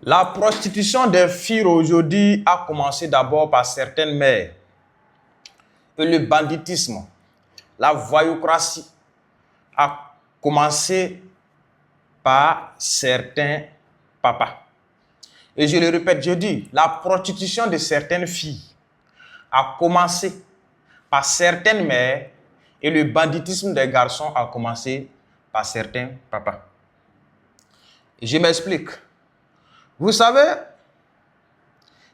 La prostitution des filles aujourd'hui a commencé d'abord par certaines mères. Et le banditisme, la voyoucratie a commencé par certains papas. Et je le répète, je dis, la prostitution de certaines filles a commencé par certaines mères et le banditisme des garçons a commencé par certains papas. Je m'explique. Vous savez,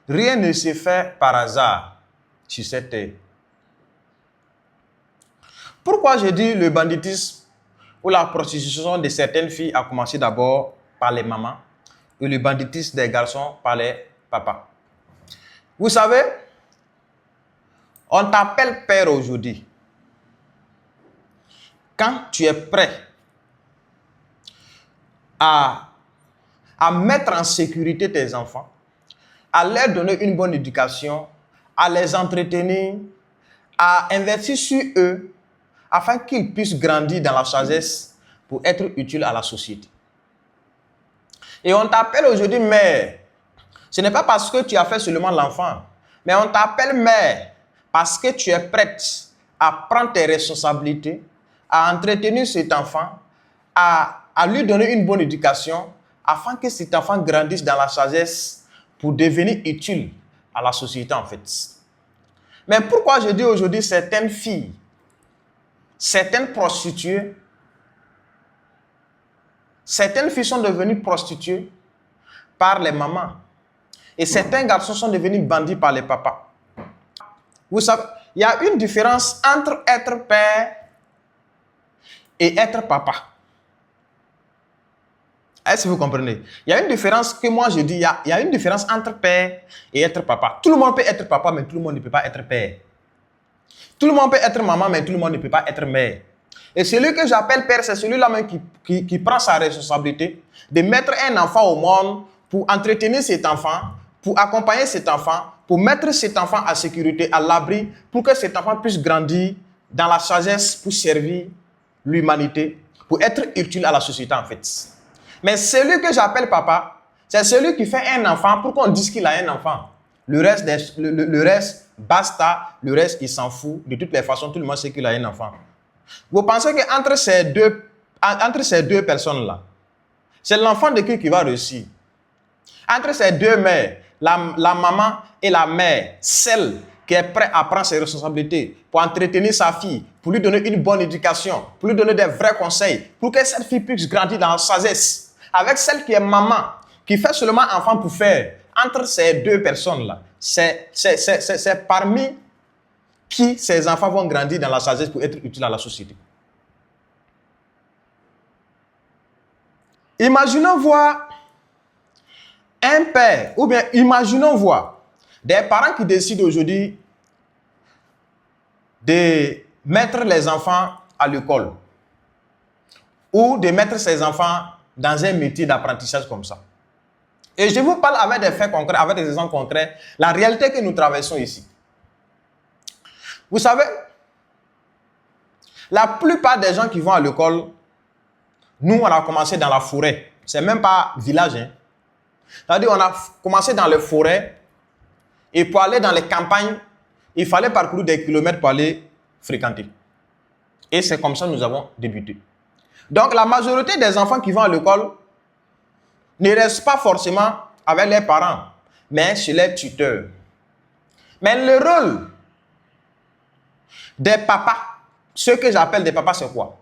rien ne se fait par hasard sur cette terre. Pourquoi je dis le banditisme ou la prostitution de certaines filles a commencé d'abord par les mamans et le banditisme des garçons par les papas? Vous savez, on t'appelle père aujourd'hui. Quand tu es prêt à mettre en sécurité tes enfants, à leur donner une bonne éducation, à les entretenir, à investir sur eux, afin qu'ils puissent grandir dans la sagesse pour être utiles à la société. Et on t'appelle aujourd'hui mère. Ce n'est pas parce que tu as fait seulement l'enfant, mais on t'appelle mère parce que tu es prête à prendre tes responsabilités, à entretenir cet enfant, à lui donner une bonne éducation, afin que cet enfant grandisse dans la sagesse pour devenir utile à la société en fait. Mais pourquoi je dis aujourd'hui certaines filles, certaines prostituées sont devenues prostituées par les mamans et certains garçons sont devenus bandits par les papas. Vous savez, il y a une différence entre être père et être papa. Est-ce que vous comprenez? Il y a une différence que moi je dis, il y a une différence entre père et être papa. Tout le monde peut être papa, mais tout le monde ne peut pas être père. Tout le monde peut être maman, mais tout le monde ne peut pas être mère. Et celui que j'appelle père, c'est celui-là même qui prend sa responsabilité de mettre un enfant au monde pour entretenir cet enfant, pour accompagner cet enfant, pour mettre cet enfant à sécurité, à l'abri, pour que cet enfant puisse grandir dans la sagesse pour servir l'humanité, pour être utile à la société en fait. Mais celui que j'appelle papa, c'est celui qui fait un enfant pour qu'on dise qu'il a un enfant. Le reste, basta. Le reste, il s'en fout. De toutes les façons, tout le monde sait qu'il a un enfant. Vous pensez qu'entre ces deux personnes-là, c'est l'enfant de qui va réussir? Entre ces deux mères, la maman et la mère, celle qui est prête à prendre ses responsabilités pour entretenir sa fille, pour lui donner une bonne éducation, pour lui donner des vrais conseils, pour que cette fille puisse grandir dans la sagesse, avec celle qui est maman, qui fait seulement enfant pour faire. Entre ces deux personnes-là, c'est parmi qui ces enfants vont grandir dans la sagesse pour être utiles à la société. Imaginons voir un père, ou bien imaginons voir des parents qui décident aujourd'hui de mettre les enfants à l'école ou de mettre ces enfants dans un métier d'apprentissage comme ça. Et je vous parle avec des faits concrets, avec des exemples concrets, la réalité que nous traversons ici. Vous savez, la plupart des gens qui vont à l'école, nous, on a commencé dans la forêt. C'est même pas village. C'est-à-dire, on a commencé dans les forêts et pour aller dans les campagnes, il fallait parcourir des kilomètres pour aller fréquenter. Et c'est comme ça que nous avons débuté. Donc, la majorité des enfants qui vont à l'école ne restent pas forcément avec leurs parents, mais chez les tuteurs. Mais le rôle des papas, ce que j'appelle des papas, c'est quoi?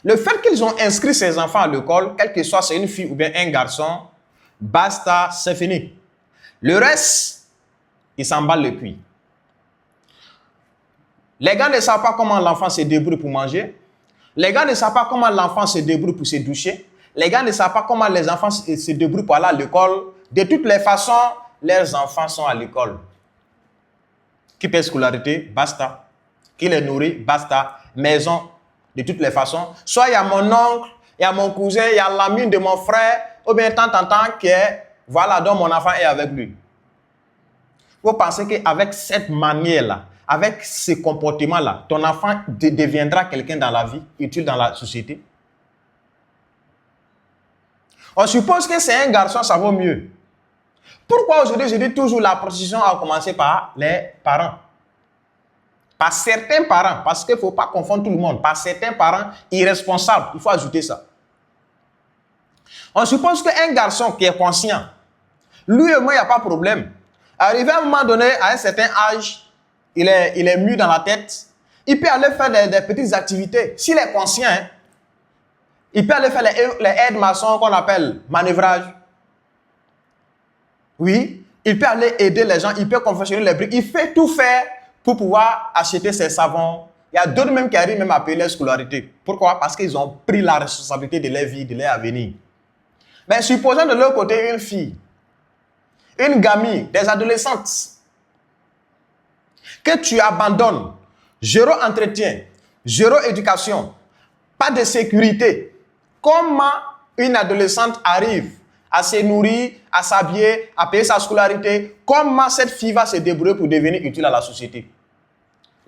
Le fait qu'ils ont inscrit ces enfants à l'école, quel que soit c'est une fille ou bien un garçon, basta, c'est fini. Le reste, ils s'emballent le cuir. Les gars ne savent pas comment l'enfant se débrouille pour manger. Les gars ne savent pas comment l'enfant se débrouille pour se doucher. Les gars ne savent pas comment les enfants se débrouillent pour aller à l'école. De toutes les façons, leurs enfants sont à l'école. Qui paie scolarité? Basta. Qui les nourrit? Basta. Maison, de toutes les façons. Soit il y a mon oncle, il y a mon cousin, il y a l'ami de mon frère, ou bien tant qui est, voilà, donc mon enfant est avec lui. Vous pensez qu'avec cette manière-là, avec ce comportement-là, ton enfant deviendra quelqu'un dans la vie, utile dans la société? On suppose que c'est un garçon, ça vaut mieux. Pourquoi aujourd'hui je dis toujours la prostitution a commencé par les parents? Par certains parents, parce qu'il ne faut pas confondre tout le monde. Par certains parents irresponsables, il faut ajouter ça. On suppose qu'un garçon qui est conscient, lui et moi, il n'y a pas de problème. Arrivé à un moment donné, à un certain âge, il est mûr dans la tête, il peut aller faire des petites activités. S'il est conscient, hein, il peut aller faire les aides-maçons qu'on appelle manœuvrage. Oui, il peut aller aider les gens, il peut confectionner les briques, il fait tout faire pour pouvoir acheter ses savons. Il y a d'autres même qui arrivent même à payer leur scolarité. Pourquoi? Parce qu'ils ont pris la responsabilité de leur vie, de leur avenir. Mais supposons de l'autre côté une fille, une gamine, des adolescentes, que tu abandonnes, zéro entretien, zéro éducation, pas de sécurité. Comment une adolescente arrive à se nourrir, à s'habiller, à payer sa scolarité? Comment cette fille va se débrouiller pour devenir utile à la société?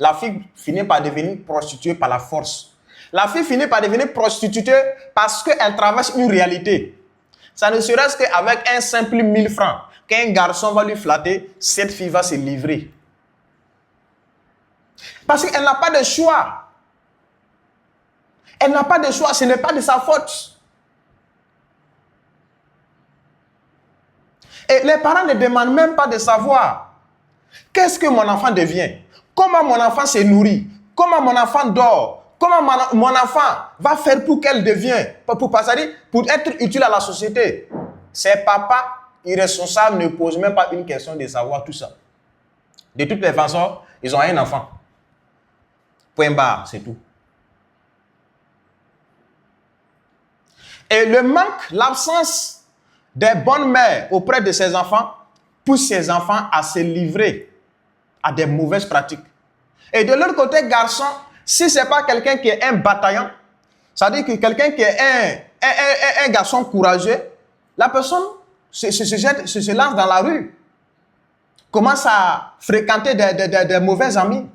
La fille finit par devenir prostituée par la force. La fille finit par devenir prostituée parce qu'elle traverse une réalité. Ça ne serait-ce qu'avec un simple 1000 francs, qu'un garçon va lui flatter, cette fille va se livrer. Parce qu'elle n'a pas de choix. Elle n'a pas de choix, ce n'est pas de sa faute. Et les parents ne demandent même pas de savoir qu'est-ce que mon enfant devient, comment mon enfant se nourrit, comment mon enfant dort, comment mon enfant va faire pour qu'elle devienne, pour être utile à la société. Ces papas irresponsables ne posent même pas une question de savoir tout ça. De toutes les façons, ils ont un enfant. Point barre, c'est tout. Et le manque, l'absence des bonnes mères auprès de ses enfants pousse ses enfants à se livrer à des mauvaises pratiques. Et de l'autre côté, garçon, si ce n'est pas quelqu'un qui est un bataillant, c'est-à-dire que quelqu'un qui est un garçon courageux, la personne se lance dans la rue, commence à fréquenter des mauvais amis,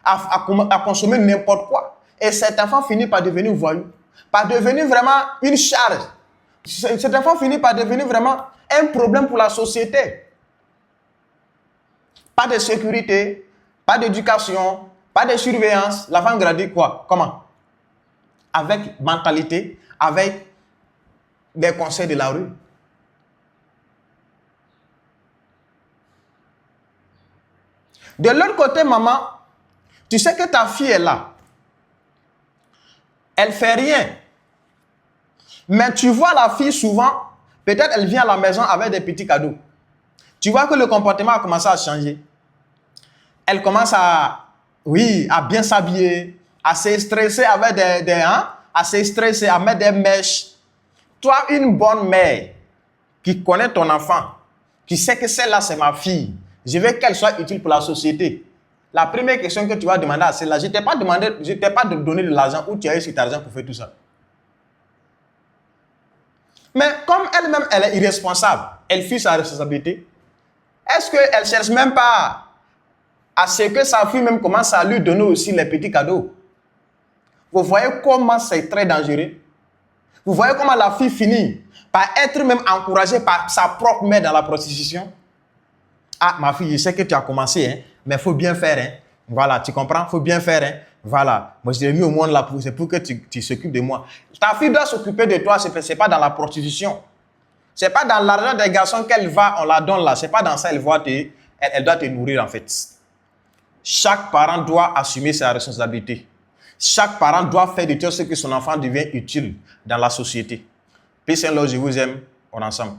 à consommer n'importe quoi. Et cet enfant finit par devenir voyou, par devenir vraiment une charge. Cet enfant finit par devenir vraiment un problème pour la société. Pas de sécurité, pas d'éducation, pas de surveillance. L'enfant grandit quoi? Comment? Avec mentalité, avec des conseils de la rue. De l'autre côté, maman, tu sais que ta fille est là. Elle ne fait rien. Mais tu vois la fille souvent, peut-être elle vient à la maison avec des petits cadeaux. Tu vois que le comportement a commencé à changer. Elle commence à bien s'habiller, à se stresser avec à se stresser, à mettre des mèches. Toi, une bonne mère qui connaît ton enfant, qui sait que celle-là, c'est ma fille, je veux qu'elle soit utile pour la société. La première question que tu vas demander à celle-là, je ne t'ai pas de donner de l'argent, où tu as eu cet argent pour faire tout ça. Mais comme elle-même, elle est irresponsable, elle fuit sa responsabilité, est-ce qu'elle ne cherche même pas à ce que sa fille même commence à lui donner aussi les petits cadeaux? Vous voyez comment c'est très dangereux? Vous voyez comment la fille finit par être même encouragée par sa propre mère dans la prostitution? Ah, ma fille, je sais que tu as commencé, hein, mais il faut bien faire. Hein. Voilà, tu comprends? Il faut bien faire. Hein. Voilà, moi je t'ai mis au monde là, c'est pour que tu s'occupes de moi. Ta fille doit s'occuper de toi, ce n'est pas dans la prostitution. Ce n'est pas dans l'argent des garçons qu'elle va, on la donne là. Ce n'est pas dans ça, elle doit te nourrir en fait. Chaque parent doit assumer sa responsabilité. Chaque parent doit faire de toi ce que son enfant devient utile dans la société. Peace and love, je vous aime. On est ensemble.